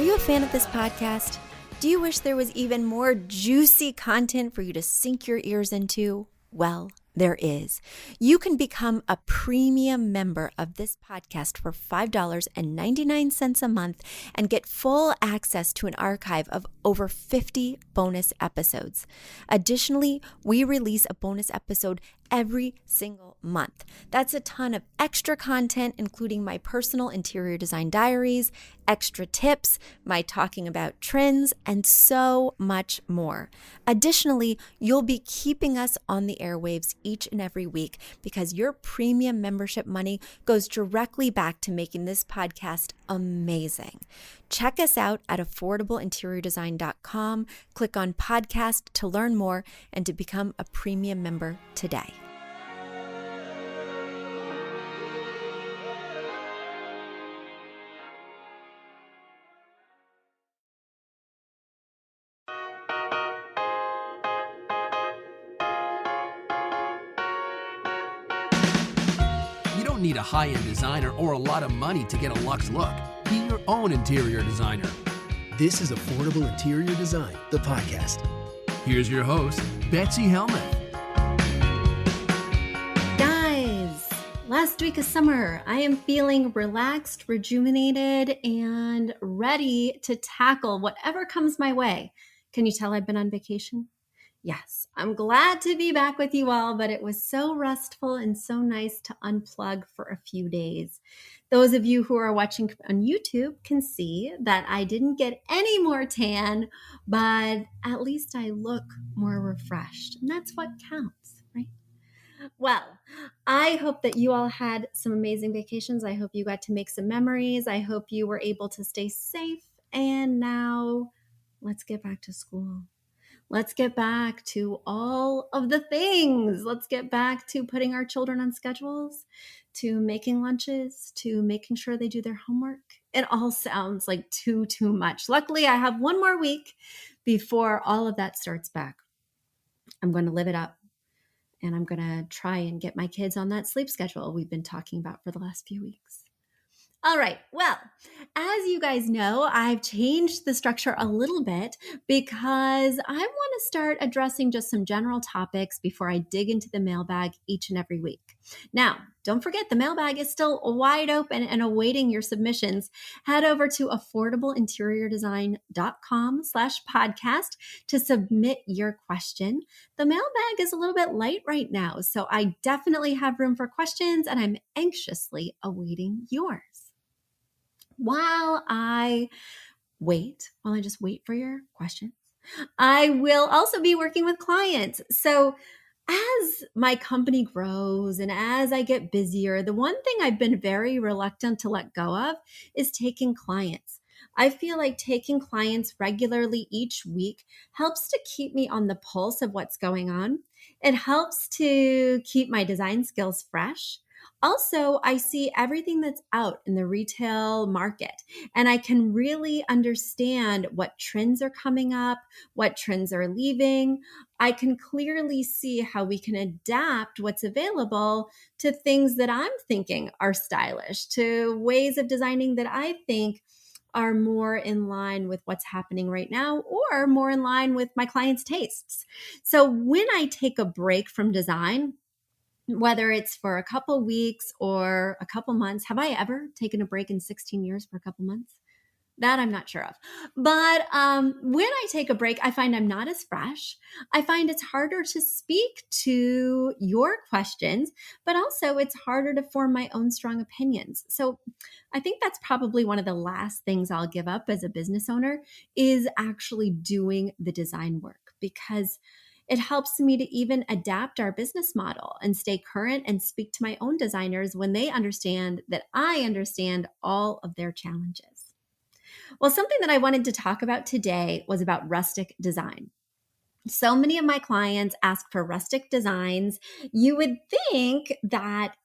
you a fan of this podcast? Do you wish there was even more juicy content for you to sink your ears into? Well, there is. You can become a premium member of this podcast for $5.99 a month and get full access to an archive of over 50 bonus episodes. Additionally, we release a bonus episode every single month. That's a ton of extra content, including my personal interior design diaries, extra tips, my talking about trends, and so much more. Additionally, you'll be keeping us on the airwaves each and every week because your premium membership money goes directly back to making this podcast amazing. Check us out at affordableinteriordesign.com. Click on podcast to learn more and to become a premium member today. You don't need a high-end designer or a lot of money to get a luxe look. Be your own interior designer. This is Affordable Interior Design, the podcast. Here's your host, Betsy Helmuth. Guys, last week of summer, I am feeling relaxed, rejuvenated, and ready to tackle whatever comes my way. Can you tell I've been on vacation? Yes, I'm glad to be back with you all, but it was so restful and so nice to unplug for a few days. Those of you who are watching on YouTube can see that I didn't get any more tan, but at least I look more refreshed. And that's what counts, right? Well, I hope that you all had some amazing vacations. I hope you got to make some memories. I hope you were able to stay safe. And now let's get back to school. Let's get back to all of the things. Let's get back to putting our children on schedules, to making lunches, to making sure they do their homework. It all sounds like too much. Luckily, I have one more week before all of that starts back. I'm going to live it up, and I'm going to try and get my kids on that sleep schedule we've been talking about for the last few weeks. All right. Well, as you guys know, I've changed the structure a little bit because I want to start addressing just some general topics before I dig into the mailbag each and every week. Now, don't forget the mailbag is still wide open and awaiting your submissions. Head over to affordableinteriordesign.com/podcast to submit your question. The mailbag is a little bit light right now, so I definitely have room for questions and I'm anxiously awaiting yours. While I just wait for your questions, I will also be working with clients. So as my company grows and as I get busier, the one thing I've been very reluctant to let go of is taking clients. I feel like taking clients regularly each week helps to keep me on the pulse of what's going on. It helps to keep my design skills fresh. Also, I see everything that's out in the retail market, and I can really understand what trends are coming up, what trends are leaving. I can clearly see how we can adapt what's available to things that I'm thinking are stylish, to ways of designing that I think are more in line with what's happening right now or more in line with my clients' tastes. So when I take a break from design, whether it's for a couple weeks or a couple months. Have I ever taken a break in 16 years for a couple months? That I'm not sure of. But when I take a break, I find I'm not as fresh. I find it's harder to speak to your questions, but also it's harder to form my own strong opinions. So I think that's probably one of the last things I'll give up as a business owner is actually doing the design work, because it helps me to even adapt our business model and stay current and speak to my own designers when they understand that I understand all of their challenges. Well, something that I wanted to talk about today was about rustic design. So many of my clients ask for rustic designs. You would think that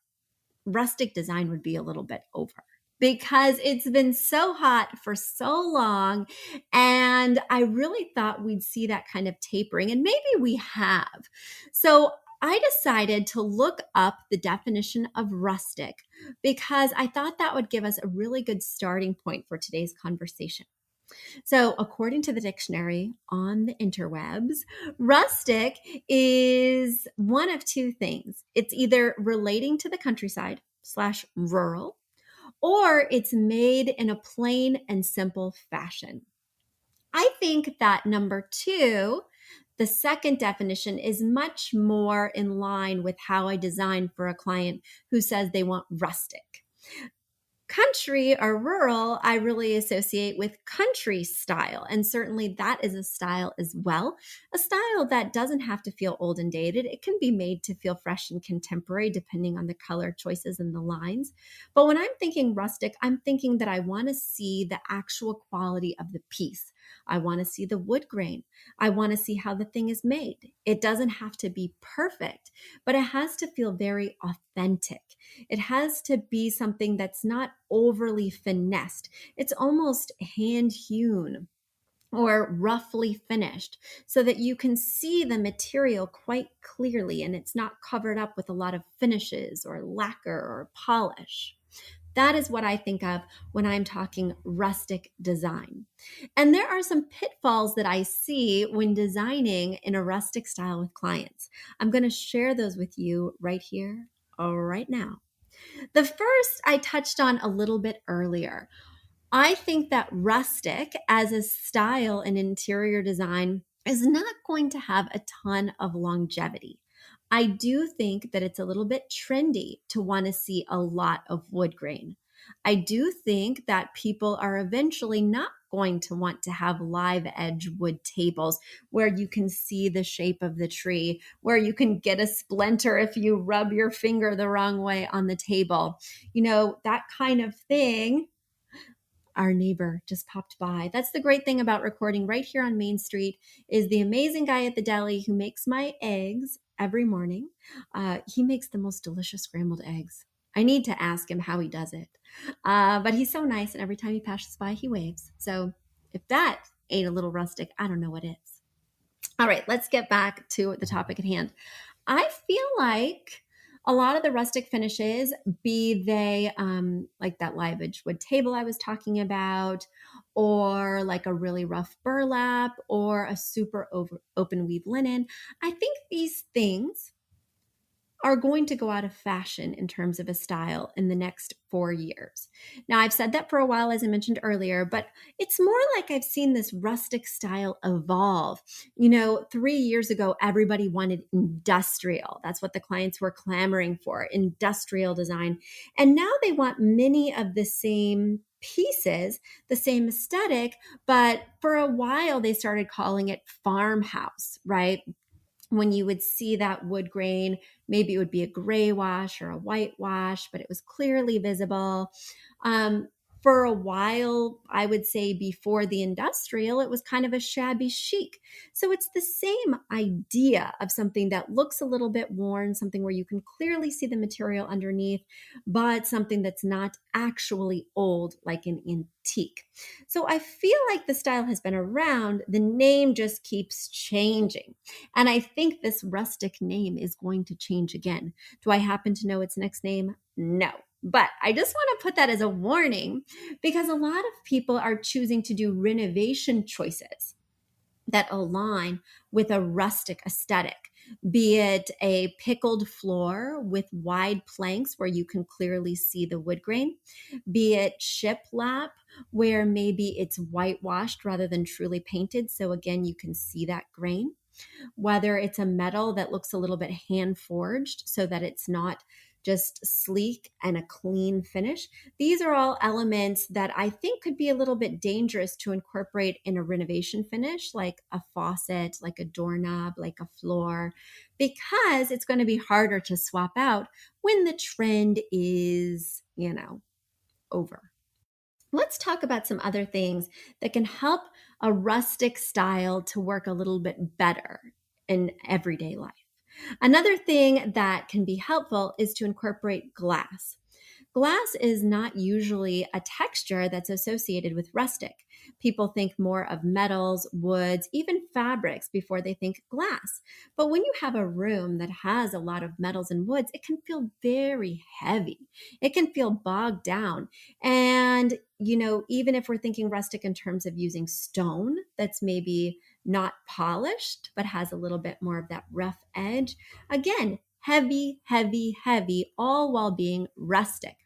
rustic design would be a little bit over, because it's been so hot for so long. And I really thought we'd see that kind of tapering, and maybe we have. So I decided to look up the definition of rustic because I thought that would give us a really good starting point for today's conversation. So, according to the dictionary on the interwebs, rustic is one of two things. It's either relating to the countryside slash rural, or it's made in a plain and simple fashion. I think that number two, the second definition, is much more in line with how I design for a client who says they want rustic. Country or rural, I really associate with country style. And certainly that is a style as well. A style that doesn't have to feel old and dated. It can be made to feel fresh and contemporary depending on the color choices and the lines. But when I'm thinking rustic, I'm thinking that I want to see the actual quality of the piece. I want to see the wood grain. I want to see how the thing is made. It doesn't have to be perfect, but it has to feel very authentic. It has to be something that's not overly finessed. It's almost hand hewn or roughly finished so that you can see the material quite clearly and it's not covered up with a lot of finishes or lacquer or polish. That is what I think of when I'm talking rustic design. And there are some pitfalls that I see when designing in a rustic style with clients. I'm going to share those with you right here, right now. The first I touched on a little bit earlier. I think that rustic as a style in interior design is not going to have a ton of longevity. I do think that it's a little bit trendy to want to see a lot of wood grain. I do think that people are eventually not going to want to have live edge wood tables where you can see the shape of the tree, where you can get a splinter if you rub your finger the wrong way on the table. That kind of thing. Our neighbor just popped by. That's the great thing about recording right here on Main Street is the amazing guy at the deli who makes my eggs every morning. He makes the most delicious scrambled eggs. I need to ask him how he does it. But he's so nice, and every time he passes by, he waves. So if that ain't a little rustic, I don't know what is. All right, let's get back to the topic at hand. I feel like a lot of the rustic finishes, be they like that live edge wood table I was talking about, or like a really rough burlap, or a super open weave linen, I think these things are going to go out of fashion in terms of a style in the next 4 years. Now, I've said that for a while, as I mentioned earlier, but it's more like I've seen this rustic style evolve. 3 years ago, everybody wanted industrial. That's what the clients were clamoring for, industrial design. And now they want many of the same pieces, the same aesthetic, but for a while they started calling it farmhouse, right? When you would see that wood grain, maybe it would be a gray wash or a white wash, but it was clearly visible. For a while, I would say before the industrial, it was kind of a shabby chic. So it's the same idea of something that looks a little bit worn, something where you can clearly see the material underneath, but something that's not actually old, like an antique. So I feel like the style has been around. The name just keeps changing. And I think this rustic name is going to change again. Do I happen to know its next name? No. But I just want to put that as a warning because a lot of people are choosing to do renovation choices that align with a rustic aesthetic, be it a pickled floor with wide planks where you can clearly see the wood grain, be it shiplap where maybe it's whitewashed rather than truly painted. So again, you can see that grain, whether it's a metal that looks a little bit hand forged so that it's not just sleek and a clean finish. These are all elements that I think could be a little bit dangerous to incorporate in a renovation finish, like a faucet, like a doorknob, like a floor, because it's going to be harder to swap out when the trend is, over. Let's talk about some other things that can help a rustic style to work a little bit better in everyday life. Another thing that can be helpful is to incorporate glass. Glass is not usually a texture that's associated with rustic. People think more of metals, woods, even fabrics before they think glass. But when you have a room that has a lot of metals and woods, it can feel very heavy. It can feel bogged down. And, even if we're thinking rustic in terms of using stone that's maybe not polished, but has a little bit more of that rough edge, again, heavy, heavy, heavy, all while being rustic.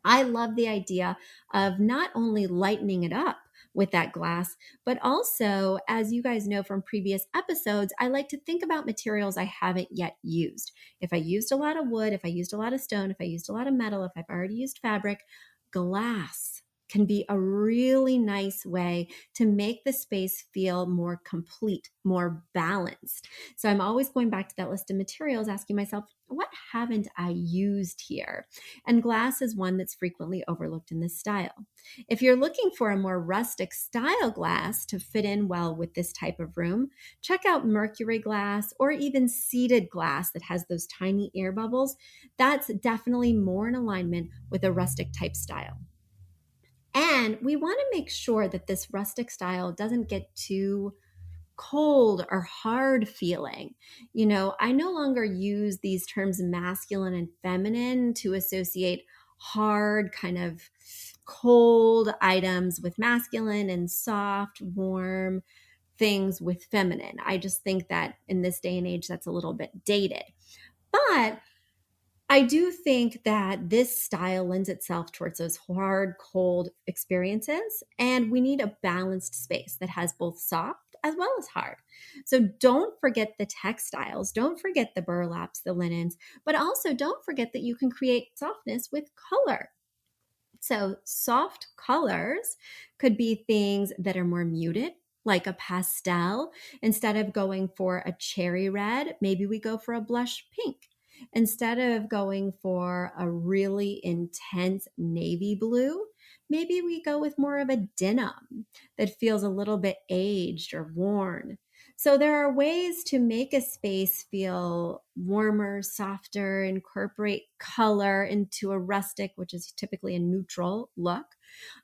I love the idea of not only lightening it up with that glass, but also, as you guys know from previous episodes, I like to think about materials I haven't yet used. If I used a lot of wood, if I used a lot of stone, if I used a lot of metal, if I've already used fabric, glass can be a really nice way to make the space feel more complete, more balanced. So I'm always going back to that list of materials, asking myself, what haven't I used here? And glass is one that's frequently overlooked in this style. If you're looking for a more rustic style glass to fit in well with this type of room, check out mercury glass or even seated glass that has those tiny air bubbles. That's definitely more in alignment with a rustic type style. And we want to make sure that this rustic style doesn't get too cold or hard feeling. I no longer use these terms masculine and feminine to associate hard, kind of cold items with masculine and soft, warm things with feminine. I just think that in this day and age, that's a little bit dated. But I do think that this style lends itself towards those hard, cold experiences, and we need a balanced space that has both soft as well as hard. So don't forget the textiles, don't forget the burlaps, the linens, but also don't forget that you can create softness with color. So soft colors could be things that are more muted, like a pastel. Instead of going for a cherry red, maybe we go for a blush pink. Instead of going for a really intense navy blue, maybe we go with more of a denim that feels a little bit aged or worn. So there are ways to make a space feel warmer, softer, incorporate color into a rustic, which is typically a neutral look.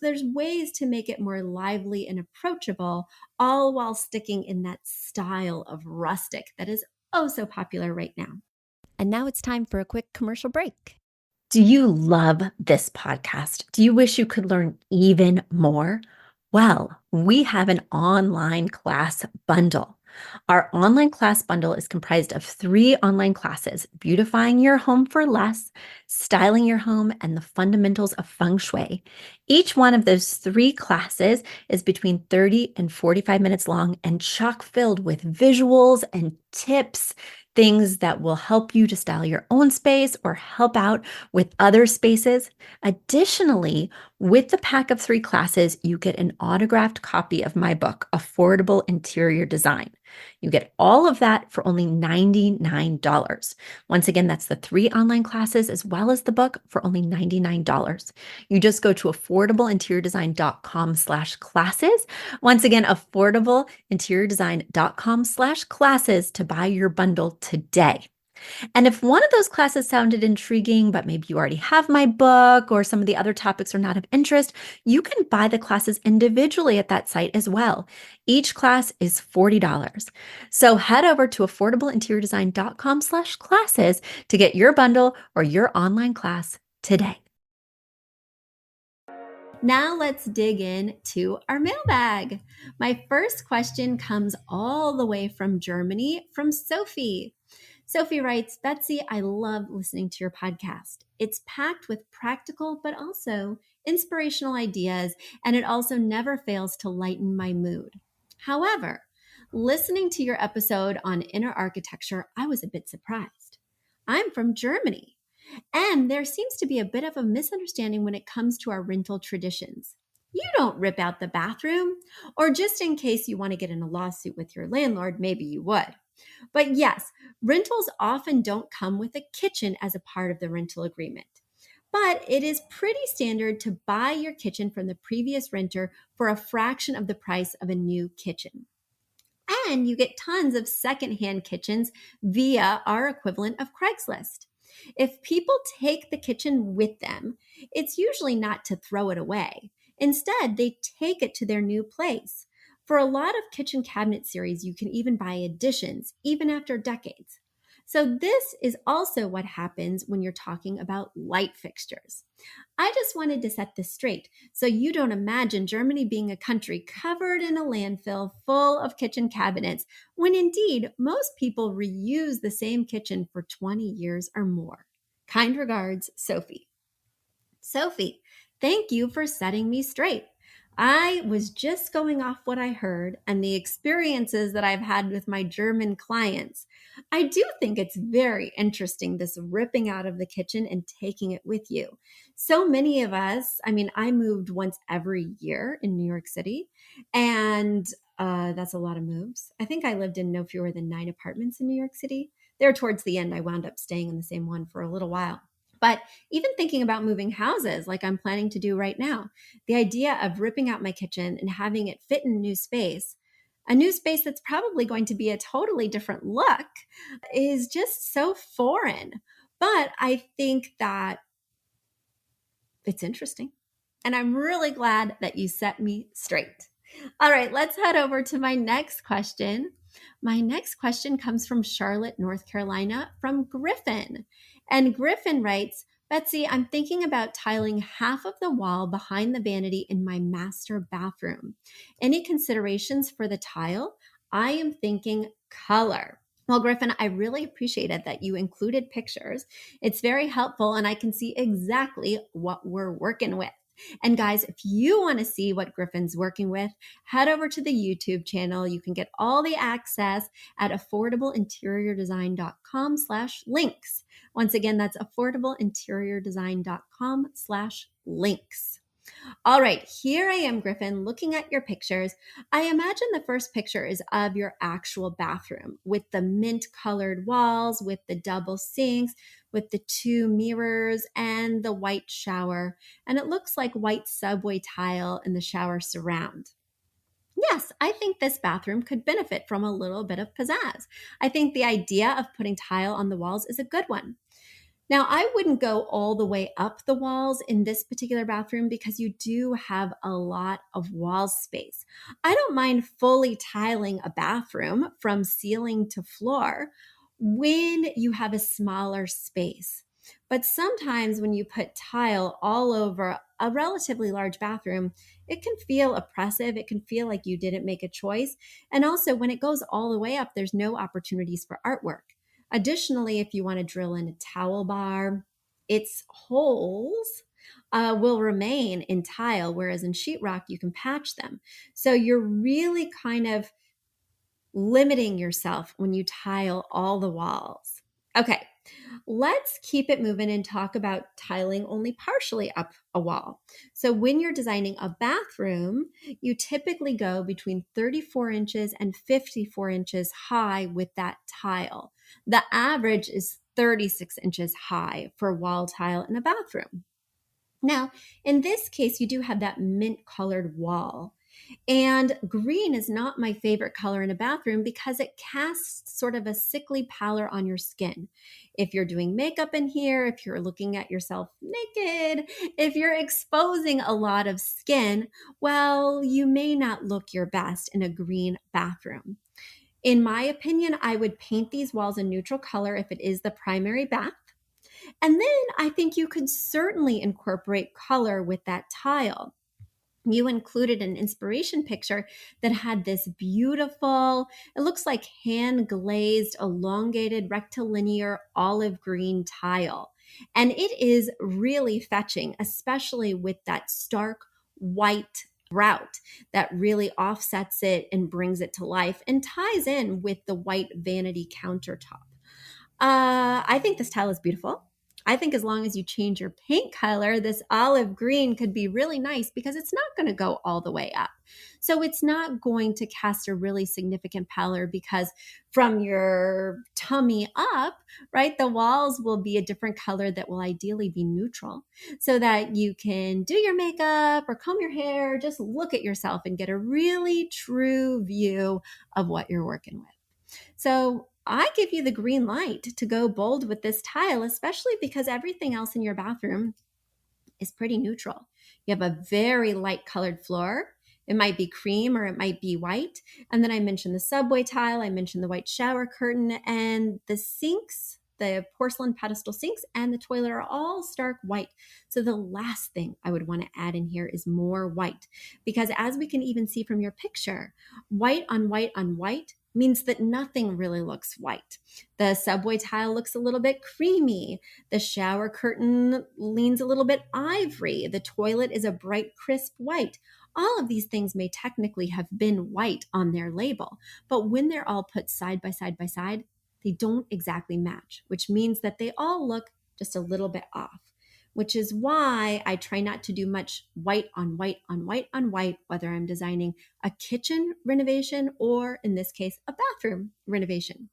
There's ways to make it more lively and approachable, all while sticking in that style of rustic that is oh so popular right now. And now it's time for a quick commercial break. Do you love this podcast? Do you wish you could learn even more? Well, we have an online class bundle. Our online class bundle is comprised of 3 online classes: beautifying your home for less, styling your home, and the fundamentals of feng shui. Each one of those 3 classes is between 30 and 45 minutes long and chock filled with visuals and tips, things that will help you to style your own space or help out with other spaces. Additionally, with the pack of 3 classes, you get an autographed copy of my book, Affordable Interior Design. You get all of that for only $99. Once again, that's the 3 online classes as well as the book for only $99. You just go to affordableinteriordesign.com/classes. Once again, affordableinteriordesign.com/classes to buy your bundle today. And if one of those classes sounded intriguing, but maybe you already have my book or some of the other topics are not of interest, you can buy the classes individually at that site as well. Each class is $40. So head over to affordableinteriordesign.com/classes to get your bundle or your online class today. Now let's dig into our mailbag. My first question comes all the way from Germany from Sophie. Sophie writes, Betsy, I love listening to your podcast. It's packed with practical but also inspirational ideas, and it also never fails to lighten my mood. However, listening to your episode on inner architecture, I was a bit surprised. I'm from Germany, and there seems to be a bit of a misunderstanding when it comes to our rental traditions. You don't rip out the bathroom, or just in case you want to get in a lawsuit with your landlord, maybe you would. But yes, rentals often don't come with a kitchen as a part of the rental agreement. But it is pretty standard to buy your kitchen from the previous renter for a fraction of the price of a new kitchen. And you get tons of secondhand kitchens via our equivalent of Craigslist. If people take the kitchen with them, it's usually not to throw it away. Instead, they take it to their new place. For a lot of kitchen cabinet series, you can even buy additions, even after decades. So, this is also what happens when you're talking about light fixtures. I just wanted to set this straight so you don't imagine Germany being a country covered in a landfill full of kitchen cabinets, when indeed most people reuse the same kitchen for 20 years or more. Kind regards, Sophie. Sophie, thank you for setting me straight. I was just going off what I heard and the experiences that I've had with my German clients. I do think it's very interesting, this ripping out of the kitchen and taking it with you. So many of us, I moved once every year in New York City, and that's a lot of moves. I think I lived in no fewer than 9 apartments in New York City. There, towards the end, I wound up staying in the same one for a little while. But even thinking about moving houses like I'm planning to do right now, the idea of ripping out my kitchen and having it fit in a new space that's probably going to be a totally different look, is just so foreign. But I think that it's interesting. And I'm really glad that you set me straight. All right, let's head over to my next question. My next question comes from Charlotte, North Carolina, from Griffin. And Griffin writes, Betsy, I'm thinking about tiling half of the wall behind the vanity in my master bathroom. Any considerations for the tile? I am thinking color. Well, Griffin, I really appreciated that you included pictures. It's very helpful, and I can see exactly what we're working with. And guys, if you want to see what Griffin's working with, head over to the YouTube channel. You can get all the access at affordableinteriordesign.com/links. Once again, that's affordableinteriordesign.com/links. All right, here I am, Griffin, looking at your pictures. I imagine the first picture is of your actual bathroom with the mint colored walls, with the double sinks, with the 2 mirrors and the white shower. And it looks like white subway tile in the shower surround. Yes, I think this bathroom could benefit from a little bit of pizzazz. I think the idea of putting tile on the walls is a good one. Now, I wouldn't go all the way up the walls in this particular bathroom because you do have a lot of wall space. I don't mind fully tiling a bathroom from ceiling to floor when you have a smaller space. But sometimes when you put tile all over a relatively large bathroom, it can feel oppressive. It can feel like you didn't make a choice. And also, when it goes all the way up, there's no opportunities for artwork. Additionally, if you want to drill in a towel bar, its holes will remain in tile, whereas in sheetrock, you can patch them. So you're really kind of limiting yourself when you tile all the walls. Okay, let's keep it moving and talk about tiling only partially up a wall. So when you're designing a bathroom, you typically go between 34 inches and 54 inches high with that tile. The average is 36 inches high for wall tile in a bathroom. Now, in this case, you do have that mint colored wall. And green is not my favorite color in a bathroom because it casts sort of a sickly pallor on your skin. If you're doing makeup in here, if you're looking at yourself naked, if you're exposing a lot of skin, well, you may not look your best in a green bathroom. In my opinion, I would paint these walls a neutral color if it is the primary bath. And then I think you could certainly incorporate color with that tile. You included an inspiration picture that had this beautiful, it looks like hand glazed, elongated, rectilinear olive green tile. And it is really fetching, especially with that stark white grout that really offsets it and brings it to life and ties in with the white vanity countertop. I think this tile is beautiful. I think as long as you change your paint color, this olive green could be really nice because it's not going to go all the way up. So it's not going to cast a really significant pallor because from your tummy up, right, the walls will be a different color that will ideally be neutral so that you can do your makeup or comb your hair, just look at yourself and get a really true view of what you're working with. So I give you the green light to go bold with this tile, especially because everything else in your bathroom is pretty neutral. You have a very light colored floor. It might be cream or it might be white. And then I mentioned the subway tile, I mentioned the white shower curtain, and the sinks, the porcelain pedestal sinks, and the toilet are all stark white. So the last thing I would want to add in here is more white, because as we can even see from your picture, white on white on white means that nothing really looks white. The subway tile looks a little bit creamy. The shower curtain leans a little bit ivory. The toilet is a bright, crisp white. All of these things may technically have been white on their label, but when they're all put side by side by side, they don't exactly match, which means that they all look just a little bit off, which is why I try not to do much white on white on white on white, whether I'm designing a kitchen renovation or, in this case, a bathroom renovation.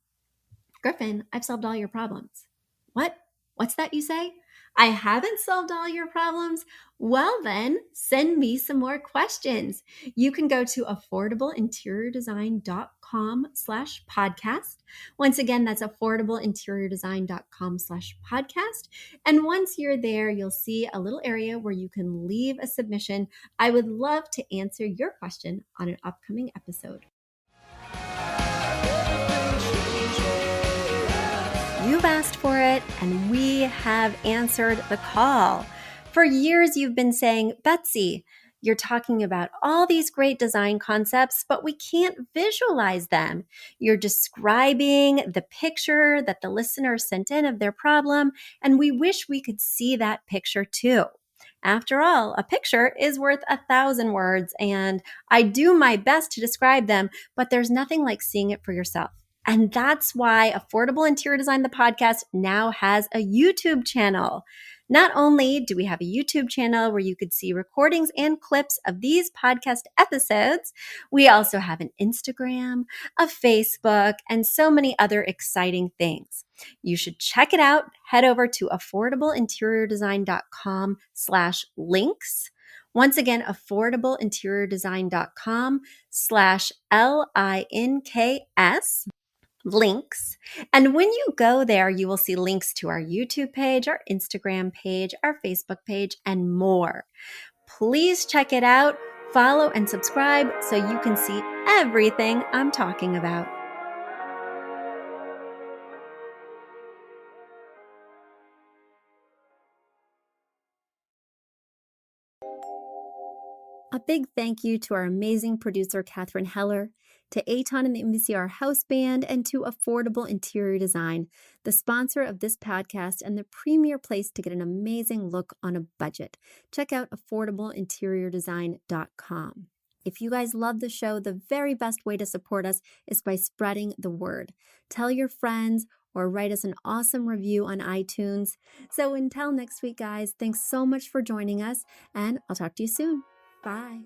Griffin, I've solved all your problems. What? What's that you say? I haven't solved all your problems? Well then, send me some more questions. You can go to affordableinteriordesign.com/podcast. Once again, that's affordableinteriordesign.com/podcast. And once you're there, you'll see a little area where you can leave a submission. I would love to answer your question on an upcoming episode. You've asked for it, and we have answered the call. For years, you've been saying, Betsy, you're talking about all these great design concepts, but we can't visualize them. You're describing the picture that the listener sent in of their problem, and we wish we could see that picture too. After all, a picture is worth 1,000 words, and I do my best to describe them, but there's nothing like seeing it for yourself. And that's why Affordable Interior Design, the podcast, now has a YouTube channel. Not only do we have a YouTube channel where you could see recordings and clips of these podcast episodes, we also have an Instagram, a Facebook, and so many other exciting things. You should check it out. Head over to affordableinteriordesign.com/links. Once again, affordableinteriordesign.com/LINKS. links. And when you go there, you will see links to our YouTube page, our Instagram page, our Facebook page, and more. Please check it out, follow and subscribe so you can see everything I'm talking about. A big thank you to our amazing producer, Catherine Heller, to Aton and the MCR House Band, and to Affordable Interior Design, the sponsor of this podcast and the premier place to get an amazing look on a budget. Check out affordableinteriordesign.com. If you guys love the show, the very best way to support us is by spreading the word. Tell your friends or write us an awesome review on iTunes. So until next week, guys, thanks so much for joining us, and I'll talk to you soon. Bye.